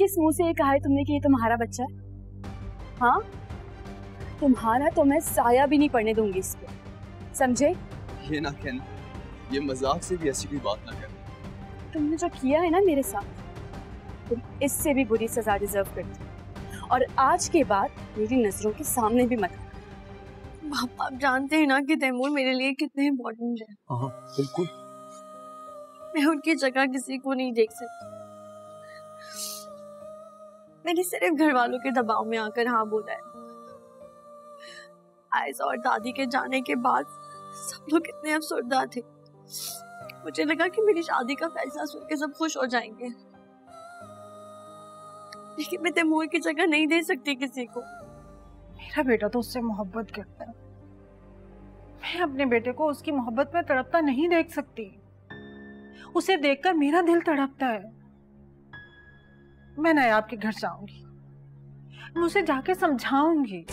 किस मुंह से ये कहा है तुमने कि ये तुम्हारा बच्चा है? हाँ, तुम्हारा तो मैं साया भी नहीं पड़ने दूंगी इस पे, समझे? ये ना कहना, ये मजाक से भी ऐसी कोई बात ना कर। तुमने जो किया है ना मेरे साथ, तुम इससे भी बुरी सजा डिजर्व करती हो। और आज के बाद मेरी नजरों के सामने भी मत। पापा आप जानते हैं ना कि तैमूर मेरे लिए कितने इम्पोर्टेंट है। हाँ बिल्कुल। मैं उनकी जगह किसी को नहीं देख सकती। मैंने सिर्फ घर वालों के दबाव में आकर हाँ बोला है। आयशा और दादी के जाने के बाद सब लोग कितने अफसरदा थे। मुझे लगा कि मेरी शादी का फैसला सुन के सब खुश हो जाएंगे, लेकिन मैं तैमूर की जगह नहीं दे सकती किसी को। मेरा बेटा तो उससे मोहब्बत करता है, मैं अपने बेटे को उसकी मोहब्बत में तड़पता नहीं देख सकती। उसे देखकर मेरा दिल तड़पता है। मैं नायाब के घर जाऊंगी, मैं उसे जाके समझाऊंगी।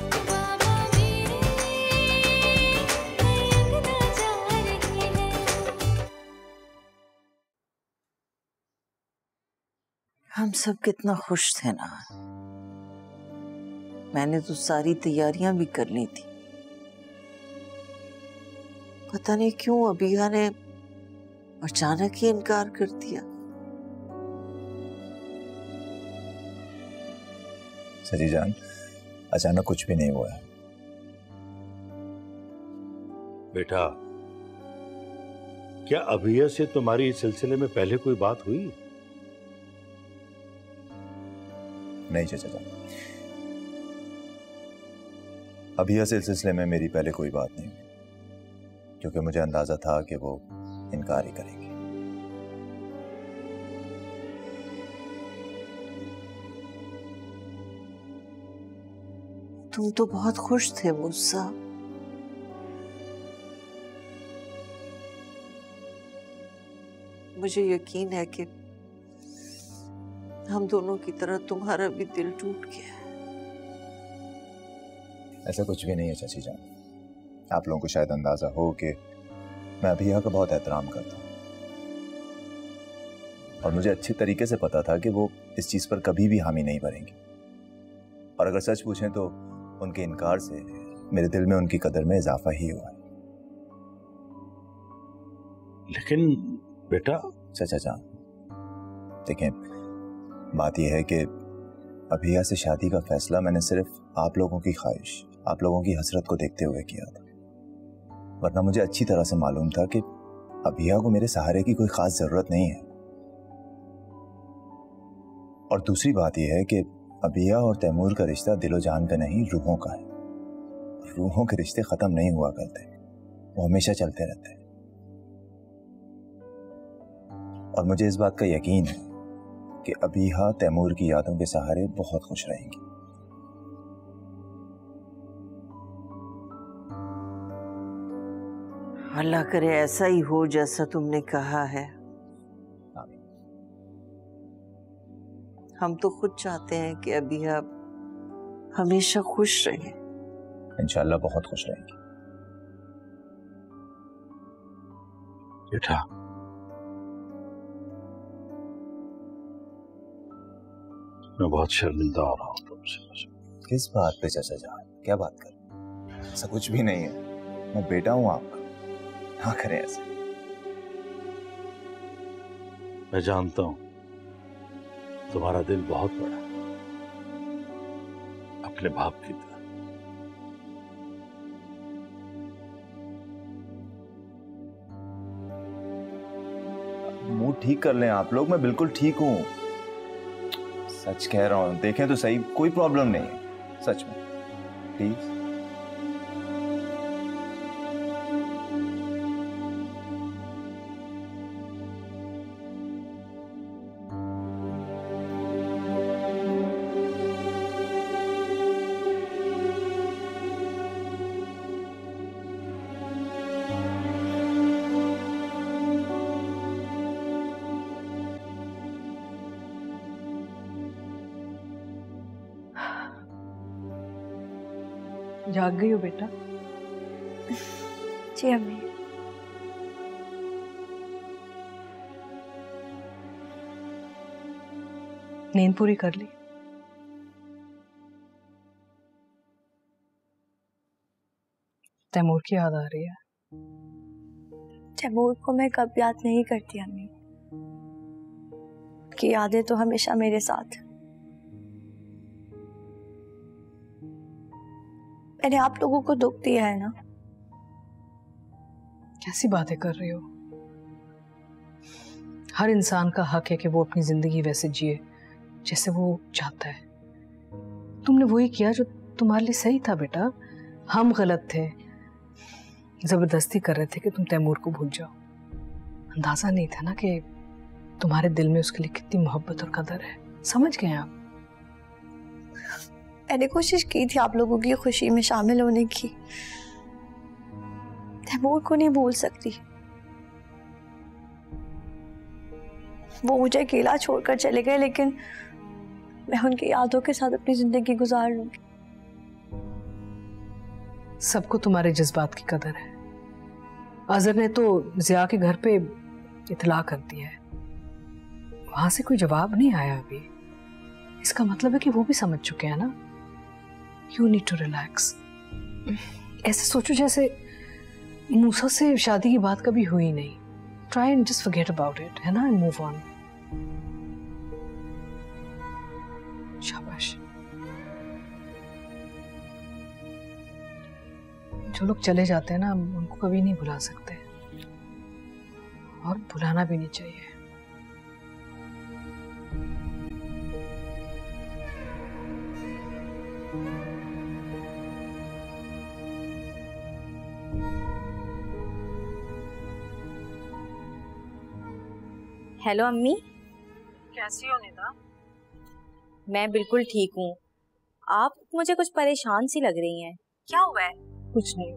हम सब कितना खुश थे ना। मैंने तो सारी तैयारियां भी कर ली थी। पता नहीं क्यों अबिया ने अचानक ही इनकार कर दिया। सजी जान, अचानक कुछ भी नहीं हुआ है। बेटा, क्या अभिया से तुम्हारी इस सिलसिले में पहले कोई बात हुई? नहीं चाचा जान, अभिया से इस सिलसिले में मेरी पहले कोई बात नहीं हुई, क्योंकि मुझे अंदाजा था कि वो इनकार ही करेंगे। तुम तो बहुत खुश थे मूसा। मुझे यकीन है कि हम दोनों की तरह तुम्हारा भी दिल टूट गया है। ऐसा कुछ भी नहीं है चाची जान। आप लोगों को शायद अंदाजा हो कि मैं अभिया का बहुत एहतराम करता हूँ, और मुझे अच्छी तरीके से पता था कि वो इस चीज पर कभी भी हामी नहीं भरेंगी। और अगर सच पूछें तो उनके इनकार से मेरे दिल में उनकी कदर में इजाफा ही हुआ है। लेकिन बेटा चाचा जान, देखें, बात यह है कि अभिया से शादी का फैसला मैंने सिर्फ आप लोगों की ख्वाहिश, आप लोगों की हसरत को देखते हुए किया था। वरना मुझे अच्छी तरह से मालूम था कि अभिया को मेरे सहारे की कोई खास जरूरत नहीं है। और दूसरी बात यह है कि अभिया और तैमूर का रिश्ता दिलो जान का नहीं, रूहों का है। रूहों के रिश्ते खत्म नहीं हुआ करते, वो हमेशा चलते रहते हैं। और मुझे इस बात का यकीन है कि अभिया तैमूर की यादों के सहारे बहुत खुश रहेंगी। अल्लाह करे ऐसा ही हो जैसा तुमने कहा है। हम तो खुद चाहते हैं कि अभिया हमेशा खुश रहे। इंशाल्लाह बहुत खुश रहेंगी। बेटा, मैं बहुत शर्मिंदा हो रहा हूँ तुमसे। किस बात पे चाचा जान, क्या बात कर? ऐसा कुछ भी नहीं है, मैं बेटा हूँ आपका, ना करें ऐसे। मैं जानता हूँ तुम्हारा दिल बहुत बड़ा है, अपने बाप की तरह। मूड ठीक कर लें आप लोग, मैं बिल्कुल ठीक हूँ। सच कह रहा हूँ, देखें तो सही, कोई प्रॉब्लम नहीं है सच में, प्लीज। जाग गई हो बेटा? जी अम्मी। नींद पूरी कर ली? तैमूर की याद आ रही है? तैमूर को मैं कब याद नहीं करती अम्मी, कि यादें तो हमेशा मेरे साथ। मैंने आप लोगों को दुख दिया है ना। कैसी बातें कर रही हो? हर इंसान का हक है कि वो अपनी जिंदगी वैसे जिए जैसे वो चाहता है। तुमने वही किया जो तुम्हारे लिए सही था बेटा। हम गलत थे, जबरदस्ती कर रहे थे कि तुम तैमूर को भूल जाओ। अंदाजा नहीं था ना कि तुम्हारे दिल में उसके लिए कितनी मोहब्बत और कदर है। समझ गए आप? मैंने कोशिश की थी आप लोगों की खुशी में शामिल होने की। तैमूर को नहीं भूल सकती। वो मुझे अकेला छोड़कर चले गए, लेकिन मैं उनकी यादों के साथ अपनी जिंदगी गुजार लूंगी। सबको तुम्हारे जज्बात की कदर है। अजहर ने तो जिया के घर पे इतला कर दिया है, वहां से कोई जवाब नहीं आया अभी। इसका मतलब है कि वो भी समझ चुके हैं ना। You need to relax. ऐसे सोचो जैसे मूसा से शादी की बात कभी हुई नहीं। Try and just forget about it, है ना, एंड मूव ऑन। शाबाश। जो लोग चले जाते हैं ना, उनको कभी नहीं भुला सकते, और भुलाना भी नहीं चाहिए। हेलो अम्मी, कैसी हो निदा? मैं बिल्कुल ठीक हूँ। आप मुझे कुछ परेशान सी लग रही हैं। क्या हुआ है? कुछ नहीं,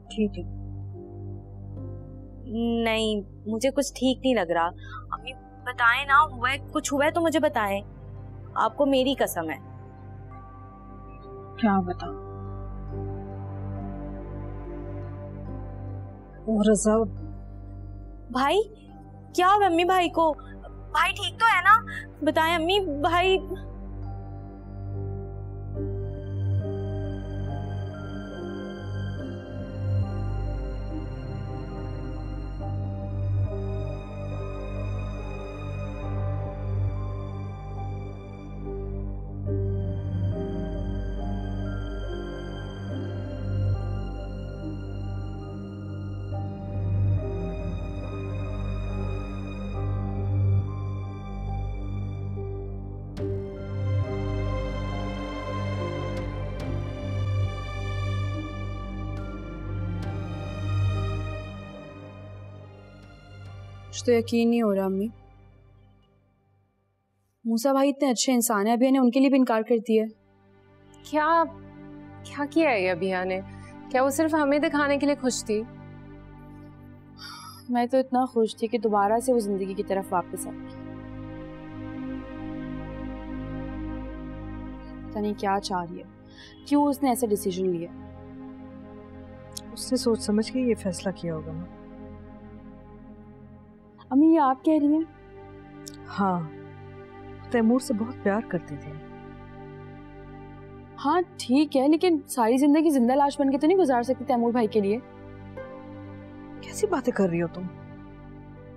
ठीक है। नहीं, मुझे कुछ ठीक नहीं लग रहा। अम्मी बताएं ना, हुआ है कुछ, हुआ है तो मुझे बताएं। आपको मेरी कसम है। क्या बता? रज़ा भाई, क्या हुआ अम्मी? भाई को, भाई ठीक तो है ना? बताएं अम्मी। भाई तो यकीन नहीं हो रहा अम्मी। मूसा भाई इतने अच्छे इंसान है, अभिया ने उनके लिए भी इनकार कर दिया। क्या क्या किया है अभिया ने? क्या वो सिर्फ हमें दिखाने के लिए खुश थी? मैं तो इतना खुश थी कि दोबारा से वो जिंदगी की तरफ वापस आ गई। पता नहीं क्या चाह रही है, क्यों उसने ऐसा डिसीजन लिया। उसने सोच समझ के ये फैसला किया होगा ना। अम्मी ये आप कह रही हैं? हाँ, तैमूर से बहुत प्यार करती थी। हाँ ठीक है, लेकिन सारी जिंदगी जिंदा लाश बन के तो नहीं गुजार सकती तैमूर भाई के लिए। कैसी बातें कर रही हो तुम?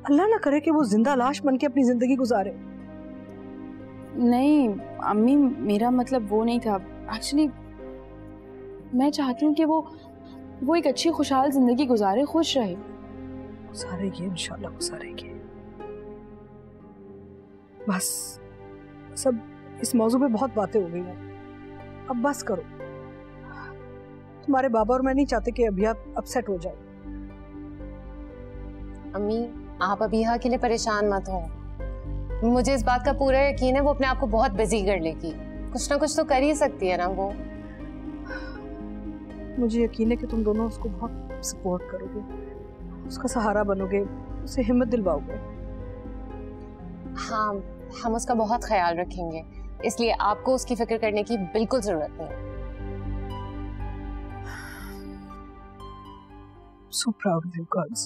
अल्लाह ना करे कि वो जिंदा लाश बन के अपनी जिंदगी गुजारे। नहीं अम्मी, मेरा मतलब वो नहीं था। एक्चुअली मैं चाहती हूँ कि वो एक अच्छी खुशहाल जिंदगी गुजारे, खुश रहे। गुजारेगी, इंशाल्लाह गुजारेगी। बस सब इस मौजू पे बहुत बातें हो गई हैं, अब बस करो। तुम्हारे बाबा और मैं नहीं चाहते कि अभिया अपसेट हो जाए। अम्मी, आप अभिया के लिए परेशान मत हो। मुझे इस बात का पूरा यकीन है वो अपने आप को बहुत बिजी कर लेगी। कुछ ना कुछ तो कर ही सकती है ना वो। मुझे यकीन है कि तुम दोनों उसको बहुत सपोर्ट करोगे, उसका सहारा बनोगे, उसे हिम्मत दिलवाओगे। हाँ, हम उसका बहुत ख्याल रखेंगे, इसलिए आपको उसकी फिक्र करने की बिल्कुल जरूरत नहीं। So proud of you girls.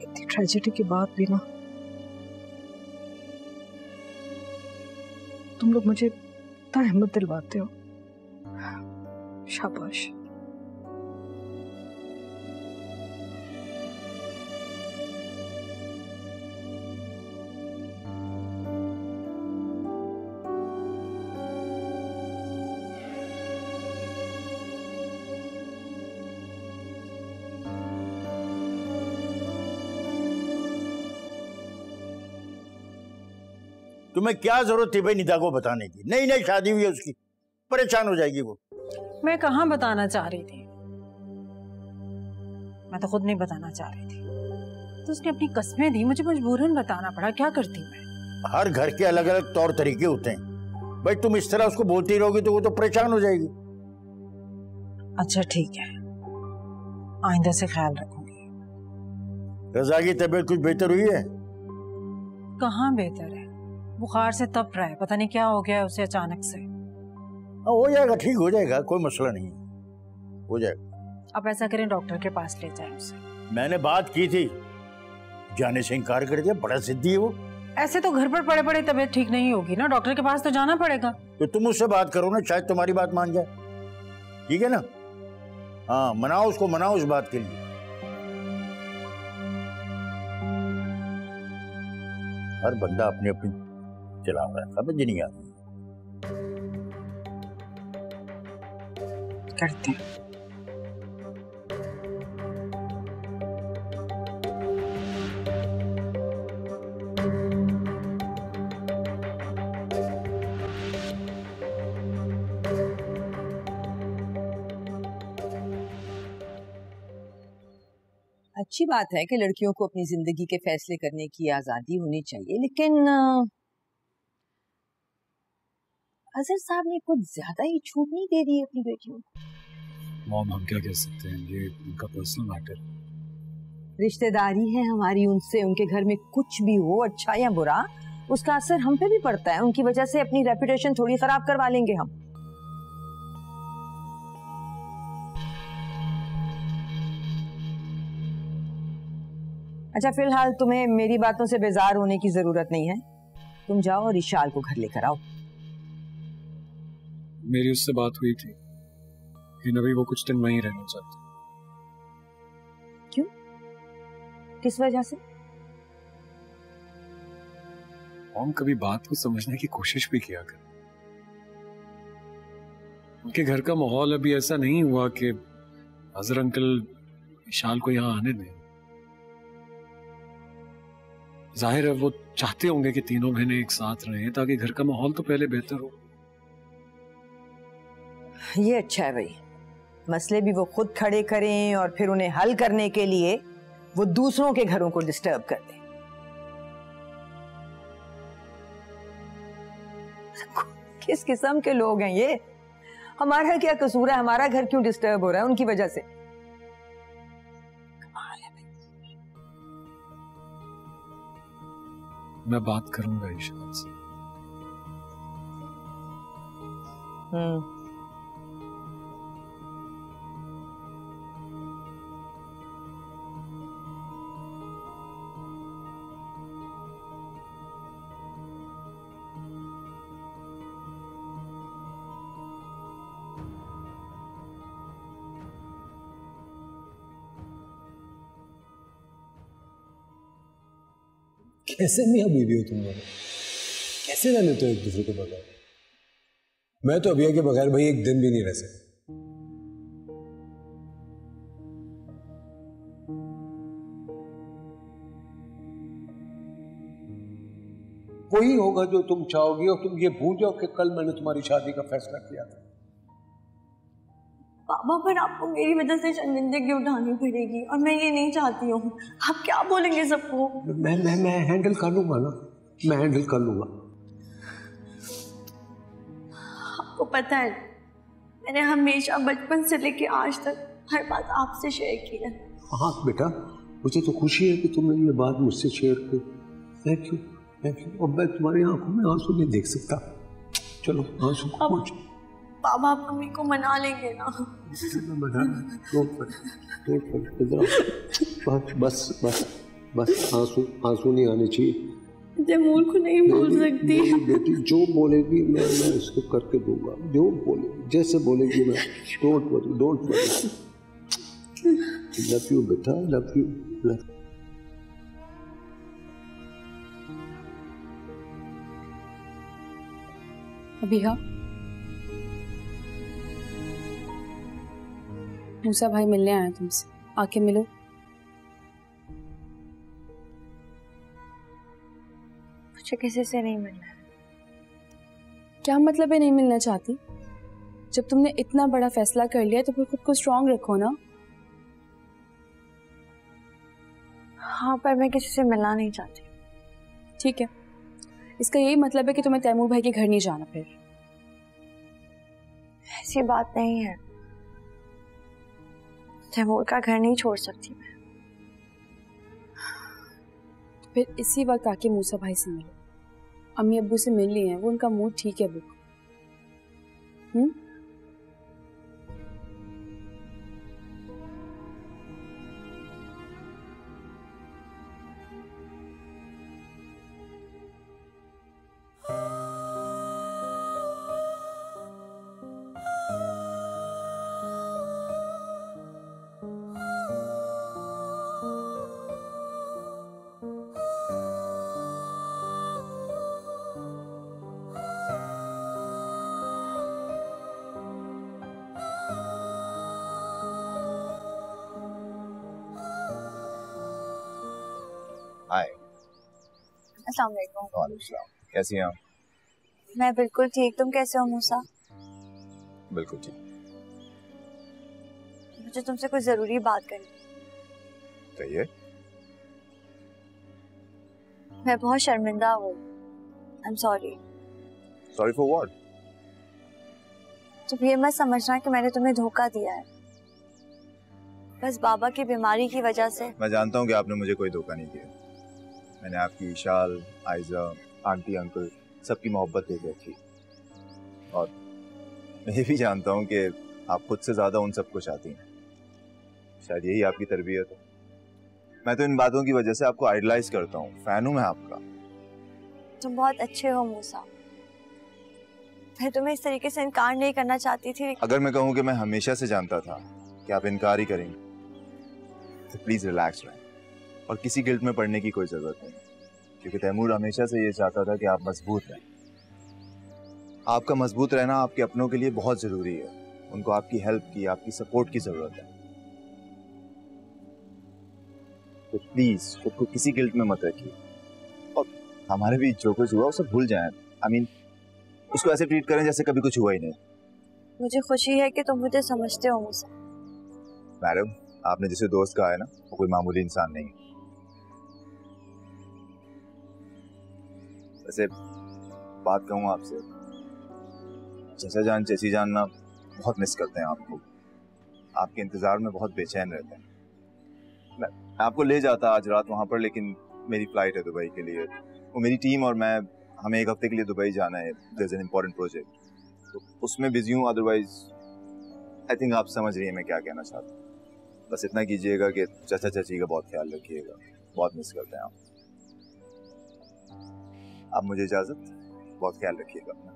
इतनी ट्रेजेडी के बाद भी ना तुम लोग मुझे इतना हिम्मत दिलवाते हो, शाबाश। तुम्हें क्या जरूरत थी भाई निदा को बताने की? नई नई शादी हुई है उसकी, परेशान हो जाएगी वो। मैं कहाँ बताना चाह रही थी, मैं तो खुद नहीं बताना चाह रही थी, तो उसने अपनी कस्में दी, मुझे मजबूरन बताना पड़ा। क्या करती मैं? हर घर के अलग अलग तौर तरीके होते हैं भाई, तुम इस तरह उसको बोलती रहोगी तो वो तो परेशान हो जाएगी। अच्छा ठीक है, आइंदा से ख्याल रखूंगी। रजा की तबीयत कुछ बेहतर हुई है? कहाँ बेहतर है, बुखार से तप रहा है, पता नहीं क्या हो गया है उसे अचानक से। हो जाएगा, ठीक हो जाएगा, कोई मसला नहीं, हो जाएगा। अब ऐसा करें डॉक्टर के पास ले जाएं उसे। मैंने बात की थी, जाने से इनकार कर दिया, बड़ा जिद्दी है वो। ऐसे तो घर पर पड़े पड़े तबीयत ठीक नहीं होगी ना, डॉक्टर के पास तो जाना पड़ेगा। तो तुम उससे बात करो ना, शायद तुम्हारी बात मान जाए, ठीक है ना? हाँ, मनाओ उसको, मनाओ इस बात के लिए। हर बंदा अपनी अपनी चला रहा है, समझ नहीं आती। करते हैं। अच्छी बात है कि लड़कियों को अपनी जिंदगी के फैसले करने की आजादी होनी चाहिए, लेकिन अजहर साहब ने कुछ ज्यादा ही छूट नहीं दे दी अपनी बेटियों को। मॉम, हम क्या कह सकते हैं, ये उनका पर्सनल मैटर है। रिश्तेदारी है हमारी उनसे, उनके घर में कुछ भी हो, अच्छा या बुरा, उसका असर हम पे भी पड़ता है। उनकी वजह से अपनी रेपुटेशन थोड़ी खराब करवा लेंगे हम। अच्छा, फिलहाल तुम्हें मेरी बातों से बेजार होने की जरूरत नहीं है, तुम जाओ और इशाल को घर लेकर आओ। मेरी उससे बात हुई थी कि अभी वो कुछ दिन वहीं रहना चाहते। क्यों, किस वजह से? हम कभी बात को समझने की कोशिश भी किया कर। उनके घर का माहौल अभी ऐसा नहीं हुआ कि अजहर अंकल इशाल को यहाँ आने दें। जाहिर है वो चाहते होंगे कि तीनों बहनें एक साथ रहें ताकि घर का माहौल तो पहले बेहतर हो। ये अच्छा है भाई, मसले भी वो खुद खड़े करें और फिर उन्हें हल करने के लिए वो दूसरों के घरों को डिस्टर्ब कर दें। किस किस्म के लोग हैं ये? हमारा क्या कसूर है, हमारा घर क्यों डिस्टर्ब हो रहा है उनकी वजह से? मैं बात करूंगा इशाल से। कैसे मियां बीवी हो तुम लोग? कैसे रह लेते हो एक दूसरे के बगैर? मैं तो अभिया के बगैर भाई एक दिन भी नहीं रह सकता। वही होगा जो तुम चाहोगी, और तुम ये भूल जाओ कि कल मैंने तुम्हारी शादी का फैसला किया था। पापा, पर आपको मेरी वजह से शर्मिंदगी उठानी पड़ेगी और मैं ये नहीं चाहती हूँ। आप क्या बोलेंगे सबको? मैं हैंडल कर लूंगा ना, मैं हैंडल कर लूंगा। आपको पता है, मैंने हमेशा बचपन से लेके आज तक हर बात आपसे शेयर की है। हाँ बेटा, मुझे तो खुशी है कि तुमने ये बात मुझसे शेयर की। Thank you. अब मैं तुम्हारी आंखों में आंसू नहीं देख सकता। चलो आंसू पहुंच। पापा, आप मम्मी को मना लेंगे ना? बस बस बस बस, आंसू नहीं आने चाहिए। तैमूर को नहीं भूल सकती। मेरी बेटी जो बोलेगी मैं इसको करके दूंगा, जो बोलेगी जैसे बोलेगी मैं। Don't worry. लव यू बेटा, लव यू। अबीहा, मूसा भाई मिलने आया तुमसे, आके मिलो। मुझे किसी से नहीं मिलना है। क्या मतलब है नहीं मिलना चाहती? जब तुमने इतना बड़ा फैसला कर लिया तो फिर खुद को स्ट्रांग रखो ना। हाँ, पर मैं किसी से मिलना नहीं चाहती। ठीक है, इसका यही मतलब है कि तुम्हें तैमूर भाई के घर नहीं जाना। फिर ऐसी बात नहीं है, तैमूर का घर नहीं छोड़ सकती मैं। फिर इसी वक्त आके मूसा भाई से मिलो। अम्मी अब्बू से मिल ली हैं, वो उनका मूड ठीक है। बुक हाय। अस्सलाम वालेकुम। वालेकुम सलाम। कैसी हैं आप? मैं बिल्कुल ठीक, तुम कैसे हो मूसा? बिल्कुल ठीक। मुझे तुमसे कुछ जरूरी बात करनी। कहिए। मैं बहुत शर्मिंदा हूँ। I am sorry. Sorry for what? तुम ये मत समझना कि मैंने तुम्हें धोखा दिया है। बस बाबा की बीमारी की वजह से। मैं जानता हूँ कि आपने मुझे कोई धोखा नहीं किया। मैंने आपकी शाल, आयजा, आंटी, अंकल सबकी मोहब्बत देख रखी, और मैं ये भी जानता हूँ कि आप खुद से ज्यादा उन सबको चाहती हैं। शायद यही आपकी तरबियत है। मैं तो इन बातों की वजह से आपको आइडलाइज करता हूँ, फैन हूँ मैं आपका। तुम बहुत अच्छे हो मूसा। मैं तुम्हें इस तरीके से इनकार नहीं करना चाहती थी। अगर मैं कहूँ कि मैं हमेशा से जानता था कि आप इनकार ही करेंगे, तो प्लीज रिलैक्स रहें और किसी गिल्ट में पड़ने की कोई जरूरत नहीं, क्योंकि तैमूर हमेशा से ये चाहता था कि आप मजबूत रहें। आपका मजबूत रहना आपके अपनों के लिए बहुत जरूरी है। उनको आपकी हेल्प की, आपकी सपोर्ट की जरूरत है। तो प्लीज खुद को किसी गिल्ट में मत रखिए, और हमारे बीच जो कुछ हुआ उसे भूल जाएं। आई मीन, उसको ऐसे ट्रीट करें जैसे कभी कुछ हुआ ही नहीं। मुझे खुशी है कि तुम मुझे समझते हो मूसा। मैडम, आपने जिसे दोस्त कहा है ना, वो कोई मामूली इंसान नहीं है। वैसे बात कहूँ आपसे, चचा जान, चची जान ना बहुत मिस करते हैं आपको। आपके इंतजार में बहुत बेचैन रहते हैं। मैं आपको ले जाता आज रात वहाँ पर, लेकिन मेरी फ्लाइट है दुबई के लिए। वो मेरी टीम और मैं, हमें एक हफ्ते के लिए दुबई जाना है। There is an important project, तो उसमें बिजी हूँ। अदरवाइज आई थिंक आप समझ रही हैं मैं क्या कहना चाहता हूँ। बस इतना कीजिएगा कि चाचा चाची का बहुत ख्याल रखिएगा, बहुत मिस करते हैं आप मुझे इजाजत, बहुत ख्याल रखिएगा अपना।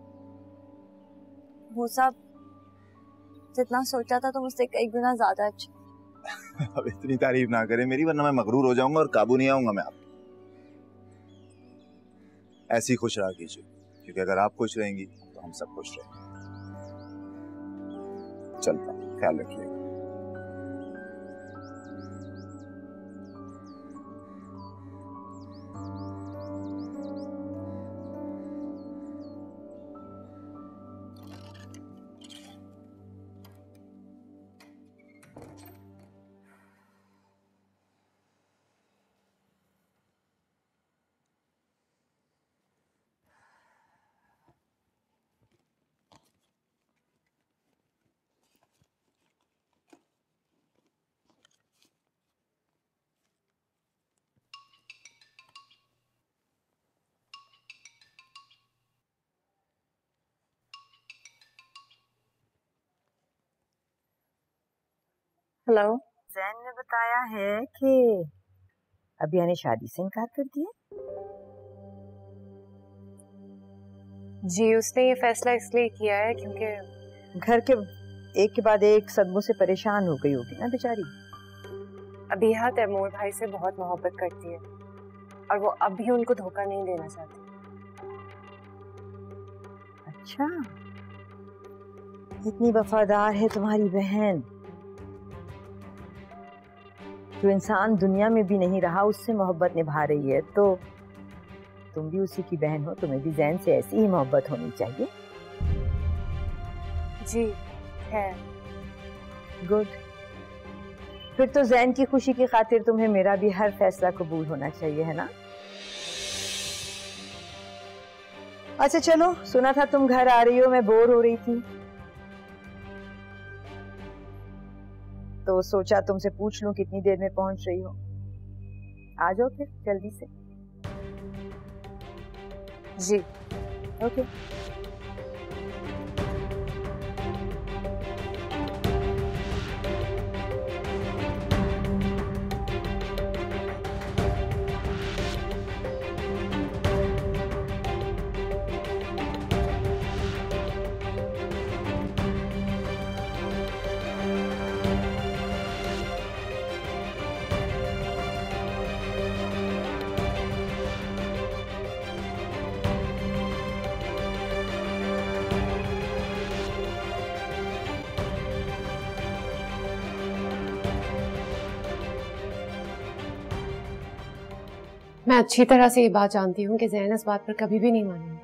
मूसा, जितना सोचा था तुम उससे कई गुना ज्यादा अच्छा। अब इतनी तारीफ ना करें मेरी, वरना मैं मगरूर हो जाऊंगा और काबू नहीं आऊंगा मैं आप। ऐसी खुश रहा कीजिए, क्योंकि अगर आप खुश रहेंगी तो हम सब खुश रहेंगे। चलता, ख्याल रखिएगा। हेलो। जैन ने बताया है कि अबिया ने शादी से इनकार कर दिया। जी उसने ये फैसला इसलिए किया है क्योंकि घर के एक के बाद एक सदमों से परेशान हो गई होगी ना बेचारी। अबीहा तैमूर भाई से बहुत मोहब्बत करती है और वो अब भी उनको धोखा नहीं देना चाहती। अच्छा, इतनी वफादार है तुम्हारी बहन। जो इंसान दुनिया में भी नहीं रहा उससे मोहब्बत निभा रही है, तो तुम भी उसी की बहन हो, तुम्हें भी जैन से ऐसी ही मोहब्बत होनी चाहिए। जी है। गुड। फिर तो जैन की खुशी की खातिर तुम्हें मेरा भी हर फैसला कबूल होना चाहिए, है ना? अच्छा चलो, सुना था तुम घर आ रही हो, मैं बोर हो रही थी तो सोचा तुमसे पूछ लूं कितनी देर में पहुंच रही हो। आ जाओ फिर जल्दी से। जी ओके। मैं अच्छी तरह से ये बात जानती हूँ कि ज़ैन इस बात पर कभी भी नहीं मानेंगे।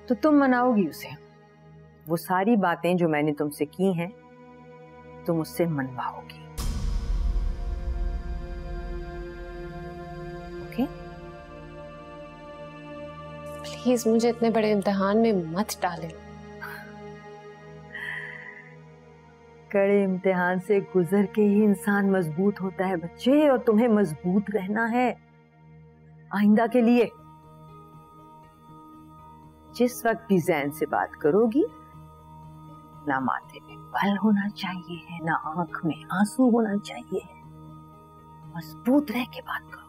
तो तुम मनाओगी उसे? वो सारी बातें जो मैंने तुमसे की हैं तुम उससे मनवाओगी। ओके? प्लीज मुझे इतने बड़े इम्तिहान में मत डालें। कड़े इम्तिहान से गुजर के ही इंसान मजबूत होता है बच्चे, और तुम्हें मजबूत रहना है आइंदा के लिए। जिस वक्त भी जैन से बात करोगी, ना माथे में बल होना चाहिए है, ना आंख में आंसू होना चाहिए है, मजबूत रह के बात करोगी।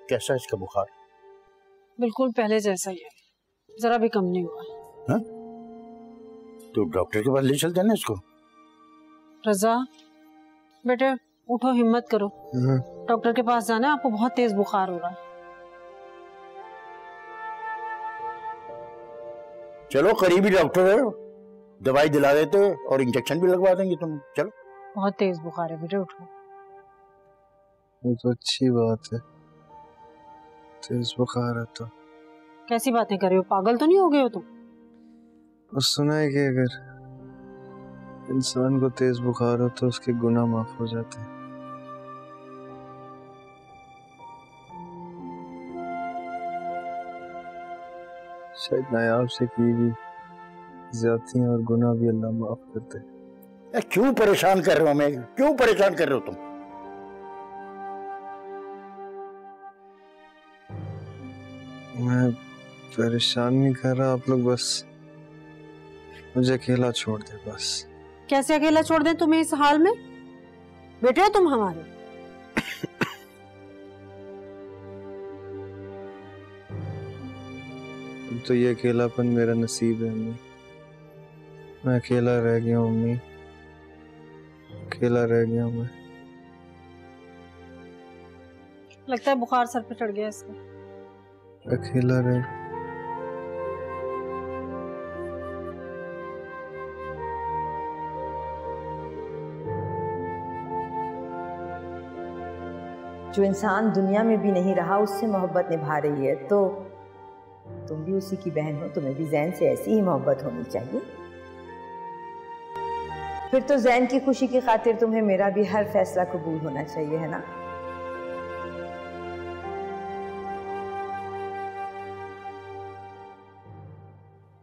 कैसा इसका बुखार? बिल्कुल पहले जैसा ही है, जरा भी कम नहीं हुआ। हाँ? तो डॉक्टर के पास ले चलते हैं ना इसको। रजा बेटे उठो, हिम्मत करो, डॉक्टर के पास जाना है, आपको बहुत तेज बुखार हो रहा है। चलो करीबी डॉक्टर है, दवाई दिला देते और इंजेक्शन भी लगवा देंगे तुम। चलो। बहुत तेज बुखार है बेटे, उठो। ये तो अच्छी बात है, तेज बुखार है तो। कैसी बातें कर रहे हो, पागल तो नहीं हो गए हो तुम? और सुना है कि अगर इंसान को तेज बुखार हो तो उसके गुनाह माफ हो जाते हैं। शायद नायाब से की भी ज्यादतियां और गुनाह भी अल्लाह माफ करते हैं। क्यों परेशान कर रहे हो हमें? क्यों परेशान कर रहे हो तुम? मैं परेशान नहीं कर रहा, आप लोग बस मुझे अकेला छोड़ दे बस। कैसे अकेला छोड़ दें तुम्हें इस हाल में? बेटे हो तुम हमारे। तो ये अकेलापन मेरा नसीब है अम्मी, मैं अकेला रह गया हूँ अम्मी, अकेला रह गया हूँ मैं। लगता है बुखार सर पे चढ़ गया इसका। अकेला रह। जो इंसान दुनिया में भी नहीं रहा उससे मोहब्बत निभा रही है, तो तुम भी उसी की बहन हो, तुम्हें भी जैन से ऐसी ही मोहब्बत होनी चाहिए। फिर तो जैन की खुशी की खातिर तुम्हें मेरा भी हर फैसला कबूल होना चाहिए, है ना?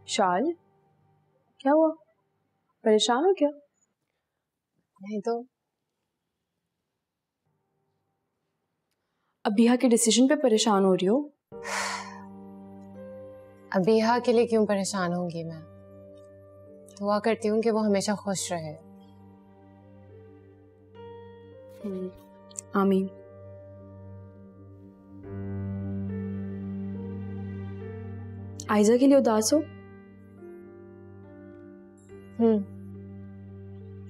शाल, क्या हुआ? परेशान हो क्या? नहीं तो। अबीहा के डिसीजन पे परेशान हो रही हो? अबीहा के लिए क्यों परेशान होंगी मैं? दुआ करती हूँ कि वो हमेशा खुश रहे। आमीन। आयजा के लिए उदास हो?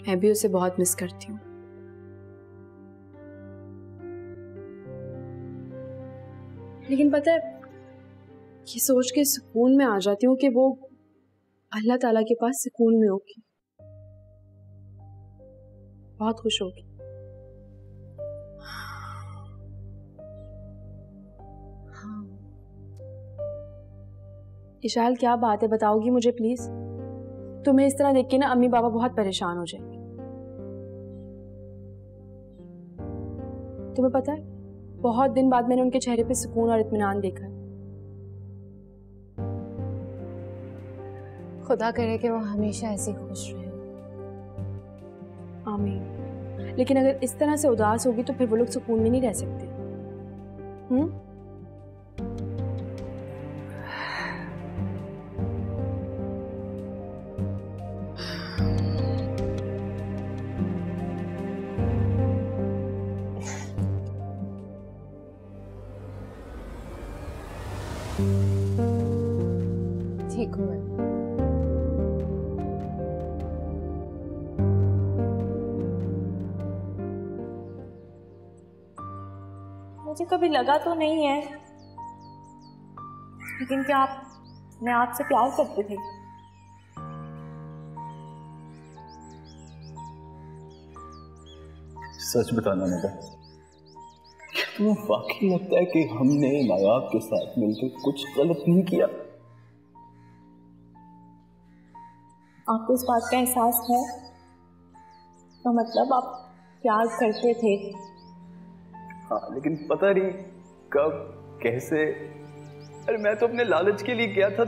मैं भी उसे बहुत मिस करती हूँ। लेकिन पता है, ये सोच के सुकून में आ जाती हूँ कि वो अल्लाह ताला के पास सुकून में होगी, बहुत खुश होगी। इशाल, क्या बात है, बताओगी मुझे प्लीज? तुम्हें इस तरह देख के ना अम्मी बाबा बहुत परेशान हो जाएंगे। तुम्हें पता है, बहुत दिन बाद मैंने उनके चेहरे पे सुकून और इत्मीनान देखा है। खुदा करे कि वो हमेशा ऐसे खुश रहे। आमीन। लेकिन अगर इस तरह से उदास होगी तो फिर वो लोग सुकून में नहीं रह सकते। ठीक हूँ मैं। मुझे कभी लगा तो नहीं है, लेकिन क्या मैं आपसे प्यार करती थी? सच बताना बेटा, क्या तुम्हें वाकई लगता है कि हमने नायाब के साथ मिलकर कुछ गलत नहीं किया? आपको इस बात का एहसास है? तो मतलब आप प्यार करते थे? हाँ, लेकिन पता नहीं कब कैसे। अरे मैं तो अपने लालच के लिए गया था,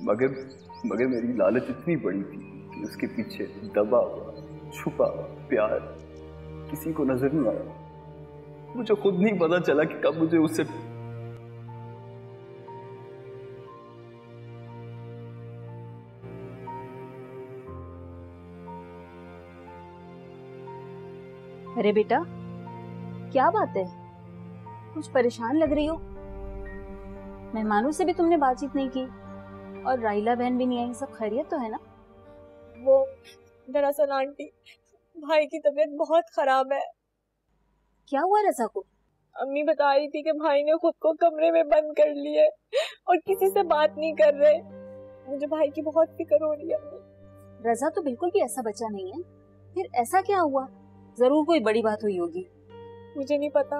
मगर मेरी लालच इतनी बड़ी थी कि उसके पीछे दबा हुआ छुपा हुआ प्यार किसी को नजर नहीं आया। मुझे खुद नहीं पता चला कि कब मुझे उससे अरे बेटा, क्या बात है? कुछ परेशान लग रही हो। मेहमानों से भी तुमने बातचीत नहीं की और राहिला बहन भी नहीं आई। सब खैरियत तो है ना? वो दरअसल आंटी, भाई की तबीयत बहुत खराब है। क्या हुआ रज़ा को? अम्मी बता रही थी कि भाई ने खुद को कमरे में बंद कर लिए और किसी से बात नहीं कर रहे। मुझे भाई की बहुत फिक्र हो रही है अम्मी। रज़ा तो बिल्कुल भी ऐसा बच्चा नहीं है। फिर ऐसा क्या हुआ? जरूर कोई बड़ी बात हुई होगी। मुझे नहीं पता,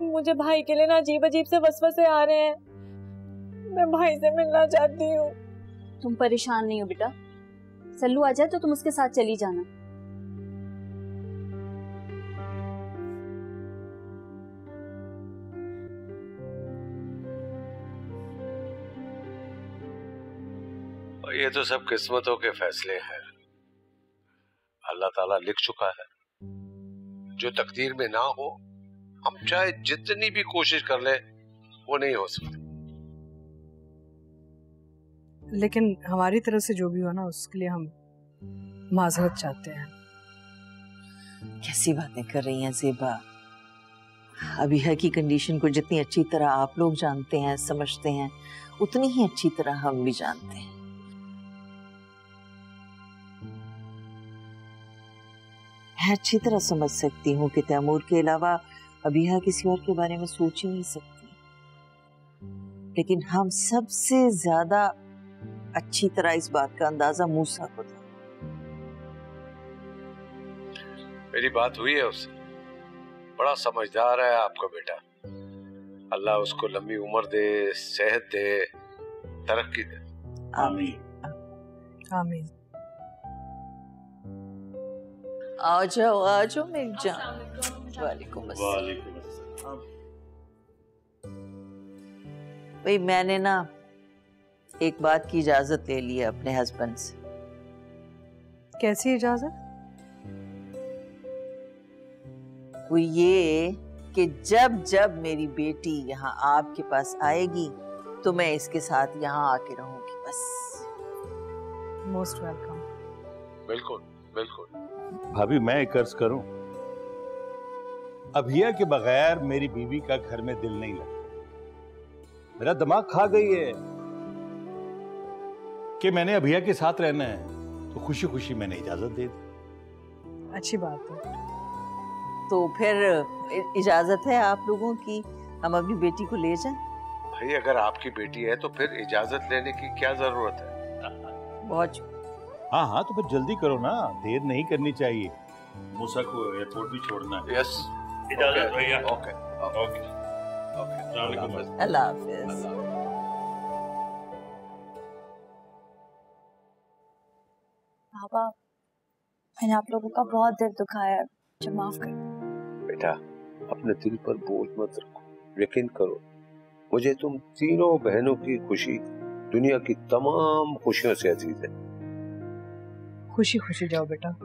मुझे भाई के लिए ना अजीब अजीब से वसवसे आ रहे हैं। मैं भाई से मिलना चाहती हूँ। तुम परेशान नहीं हो बेटा, सल्लू आ जाए तो तुम उसके साथ चली जाना। ये तो सब किस्मतों के फैसले हैं। अल्लाह ताला लिख चुका है, जो तकदीर में ना हो हम चाहे जितनी भी कोशिश कर ले वो नहीं हो सकती। लेकिन हमारी तरफ से जो भी हो ना, उसके लिए हम माजरत चाहते हैं। कैसी बातें कर रही हैं ज़ेबा? अबीहा की कंडीशन को जितनी अच्छी तरह आप लोग जानते हैं, समझते हैं, उतनी ही अच्छी तरह हम भी जानते हैं। मैं अच्छी तरह समझ सकती हूँ कि तैमूर के अलावा अबीहा किसी और के बारे में सोच ही नहीं सकती, लेकिन हम सबसे ज्यादा अच्छी तरह इस बात का अंदाजा मूसा को था। मेरी बात हुई है उससे, बड़ा समझदार है आपका बेटा। अल्लाह उसको लंबी उम्र दे, सेहत दे, तरक्की दे। आमीन आमीन। आ जाओ मेरी जान। वालेकुम अस्सलाम। भाई मैंने ना एक बात की इजाजत ले ली है अपने हस्बैंड से। कैसी इजाजत? वो ये कि जब जब मेरी बेटी यहाँ आपके पास आएगी तो मैं इसके साथ यहाँ आके रहूंगी बस। Most welcome. बिल्कुल बिल्कुल। भाभी मैं एक अर्ज करूं, अभिया के बगैर मेरी बीवी का घर में दिल नहीं लगता। मेरा दिमाग खा गई है कि मैंने अभिया के साथ रहना है, तो खुशी खुशी मैंने इजाजत दे दी। अच्छी बात है। तो फिर इजाजत है आप लोगों की, हम अपनी बेटी को ले जाएं? भाई अगर आपकी बेटी है तो फिर इजाजत लेने की क्या जरूरत है? बहुत। हाँ हाँ, तो फिर जल्दी करो ना, देर नहीं करनी चाहिए। मूसा को एयरपोर्ट भी छोड़ना है। यस, इजाजत भैया। Okay okay okay. अल्लाह हाफिज। पापा, मैंने आप लोगों का बहुत दिल दुखाया है, मुझे माफ कर। बेटा अपने दिल पर बोझ मत रखो, यकीन करो मुझे तुम तीनों बहनों की खुशी दुनिया की तमाम खुशियों से अजीज है। खुशी खुशी जाओ बेटा।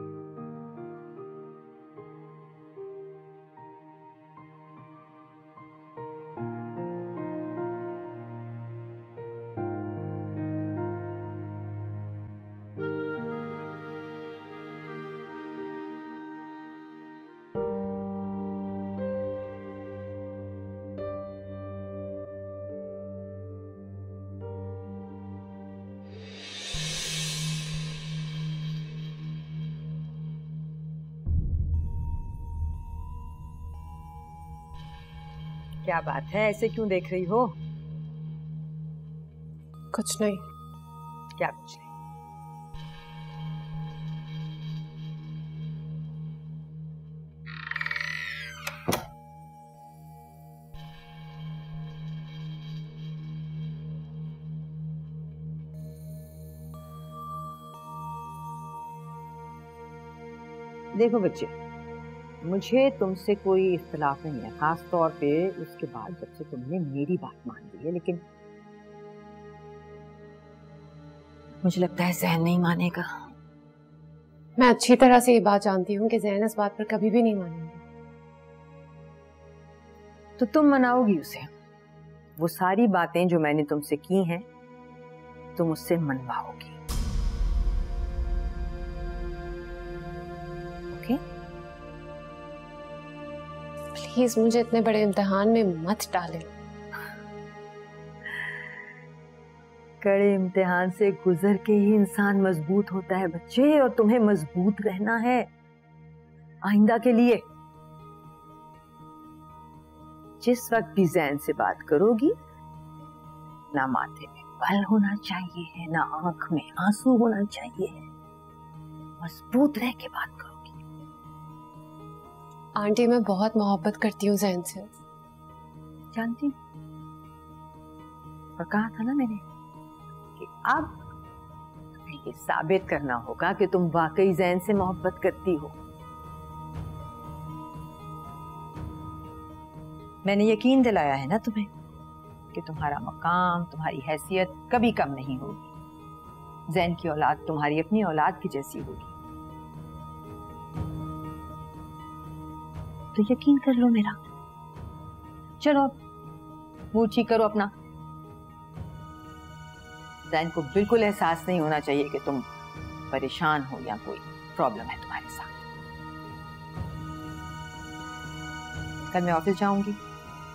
क्या बात है, ऐसे क्यों देख रही हो? कुछ नहीं। क्या कुछ नहीं? देखो बच्चे, मुझे तुमसे कोई इख्तिलाफ नहीं है, खास तौर पे उसके बाद जब से तुमने मेरी बात मान ली है, लेकिन मुझे लगता है ज़हन नहीं मानेगा। मैं अच्छी तरह से ये बात जानती हूँ कि ज़हन इस बात पर कभी भी नहीं मानेगा। तो तुम मनाओगी उसे? वो सारी बातें जो मैंने तुमसे की हैं तुम उससे मनवाओगी, ओके? प्लीज मुझे इतने बड़े इम्तिहान में मत डालें। कड़े इम्तिहान से गुजर के ही इंसान मजबूत होता है बच्चे, और तुम्हें मजबूत रहना है आइंदा के लिए। जिस वक्त भी ज़ैन से बात करोगी, ना माथे में बल होना चाहिए है, ना आंख में आंसू होना चाहिए है, मजबूत रह के बात करोगी। आंटी मैं बहुत मोहब्बत करती हूँ ज़ैन से। जानती हूँ, और कहा था ना मैंने कि अब तुम्हें ये साबित करना होगा कि तुम वाकई ज़ैन से मोहब्बत करती हो। मैंने यकीन दिलाया है ना तुम्हें कि तुम्हारा मकाम, तुम्हारी हैसियत कभी कम नहीं होगी। ज़ैन की औलाद तुम्हारी अपनी औलाद की जैसी होगी, तो यकीन कर लो मेरा। चलो अब मुंह ठीक करो अपना। ज़ैन को बिल्कुल एहसास नहीं होना चाहिए कि तुम परेशान हो या कोई प्रॉब्लम है तुम्हारे साथ। कल मैं ऑफिस जाऊंगी,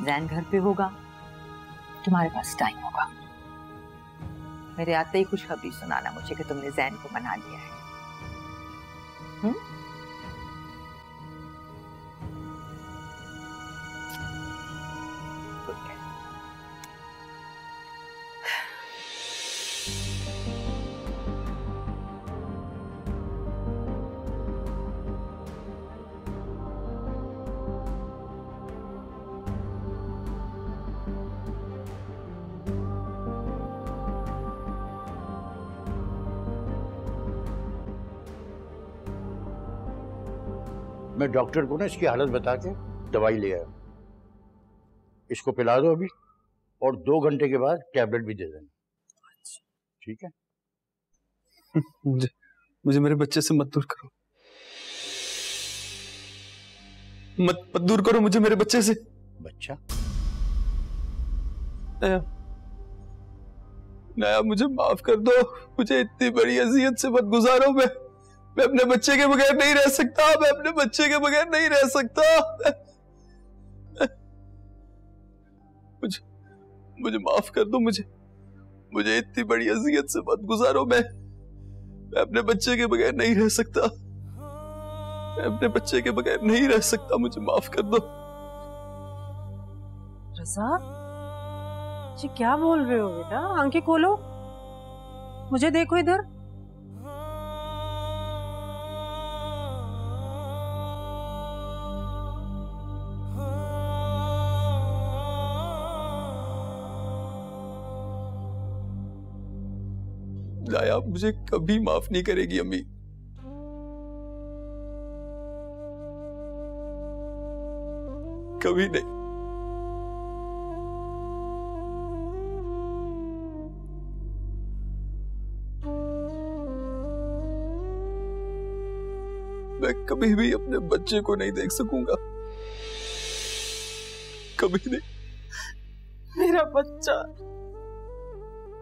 ज़ैन घर पे होगा, तुम्हारे पास टाइम होगा। मेरे आते ही खुशखबरी सुनाना मुझे कि तुमने ज़ैन को मना लिया है। मैं डॉक्टर को ना इसकी हालत बता के दवाई ले आया। इसको पिला दो अभी, और 2 घंटे के बाद टैबलेट भी दे देना, ठीक है? मुझे मेरे बच्चे से मत दूर करो, मत दूर करो मुझे मेरे बच्चे से। बच्चा? नाया मुझे माफ कर दो, मुझे इतनी बड़ी अजियत से मत गुजारो। मैं अपने बच्चे के बगैर नहीं रह सकता, मैं अपने बच्चे के बगैर नहीं रह सकता। मुझे माफ कर दो, मुझे इतनी बड़ी अजियत से मत गुजारो। मैं अपने बच्चे के बगैर नहीं रह सकता, मैं अपने बच्चे के बगैर नहीं रह सकता, मुझे माफ कर दो। रजा, जी क्या बोल रहे हो बेटा? आंखें खोलो, मुझे देखो इधर। नाया मुझे कभी माफ नहीं करेगी अम्मी। कभी नहीं। मैं कभी भी अपने बच्चे को नहीं देख सकूंगा, कभी नहीं। मेरा बच्चा,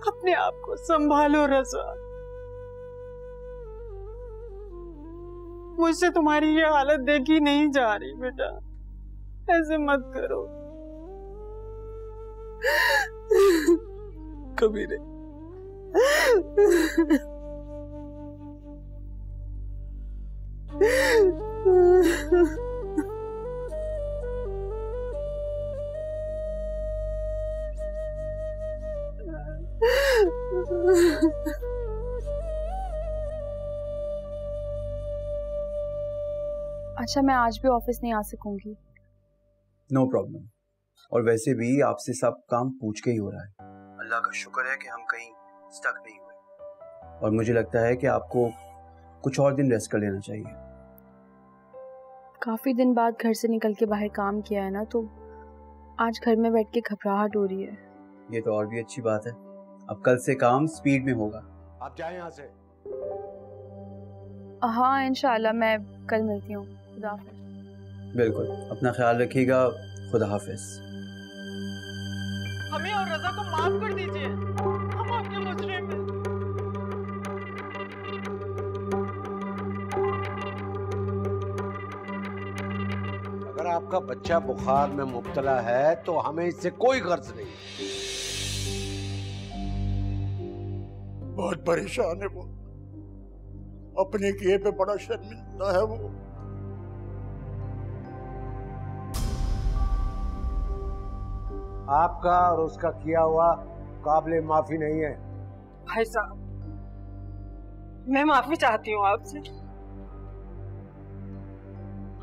अपने आप को संभालो रजा। मुझसे तुम्हारी ये हालत देखी नहीं जा रही बेटा, ऐसे मत करो। कभी नहीं। अच्छा, मैं आज भी ऑफिस नहीं आ सकूंगी। No problem. और वैसे भी आपसे सब काम पूछ के ही हो रहा है। अल्लाह का शुक्र है कि हम कहीं स्टक नहीं हुए। और मुझे लगता है कि आपको कुछ और दिन रेस्ट कर लेना चाहिए। काफी दिन बाद घर से निकल के बाहर काम किया है ना, तो आज घर में बैठ के घबराहट हो रही है। ये तो और भी अच्छी बात है। अब कल से काम स्पीड में होगा। आप जाएं यहाँ से। हाँ इंशाल्लाह, मैं कल मिलती हूँ। खुदा हाफिज। बिल्कुल, अपना ख्याल रखिएगा। खुदा हाफिज। हमें और रजा को माफ कर दीजिए, हम आपके मुजरिम हैं। अगर आपका बच्चा बुखार में मुब्तला है तो हमें इससे कोई गर्ज नहीं। बहुत परेशान है वो, अपने किए पे बड़ा शर्मिंदा है वो। आपका और उसका किया हुआ काबिले माफी नहीं है। भाई साहब, मैं माफी चाहती हूँ आपसे।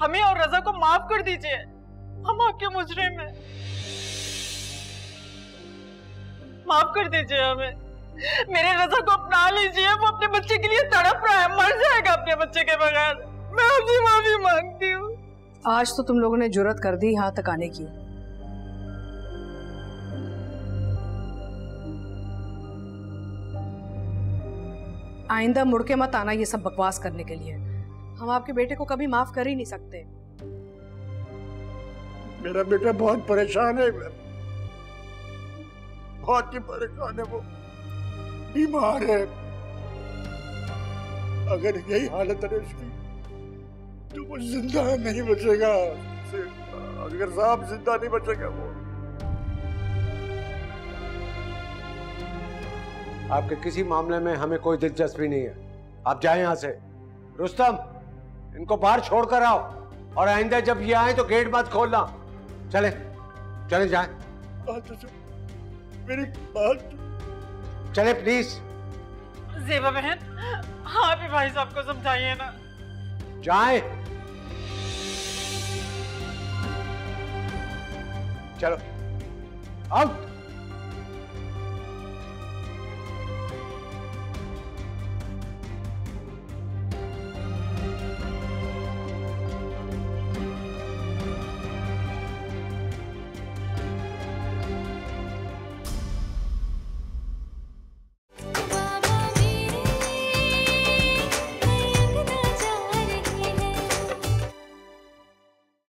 हमें और रजा को माफ कर दीजिए, हम आपके मुजरिम हैं। माफ कर दीजिए हमें। मेरे रजा को अपना लीजिए, वो अपने बच्चे के लिए तड़प रहा है, मर जाएगा अपने बच्चे के बगैर। मैं आपसे माफी मांगती हूँ। आज तो तुम लोगों ने जुर्रत कर दी यहाँ तक आने की। आइंदा मुड़ के मत आना ये सब बकवास करने के लिए। हम आपके बेटे को कभी माफ कर ही नहीं सकते। मेरा बेटा बहुत परेशान है, बहुत ही परेशान है, वो बीमार है। अगर यही हालत है उसकी तो वो जिंदा नहीं बचेगा। अगर साहब जिंदा नहीं बचेगा वो। आपके किसी मामले में हमें कोई दिलचस्पी नहीं है। आप जाएं यहाँ से। रुस्तम, इनको बाहर छोड़ कर आओ, और आइंदा जब ये आए तो गेट मत खोलना। चले चले जाएं। मेरी बात चले प्लीज। ज़ेबा बहन, हाँ भी भाई साहब को समझाइए ना। जाए। चलो आउट।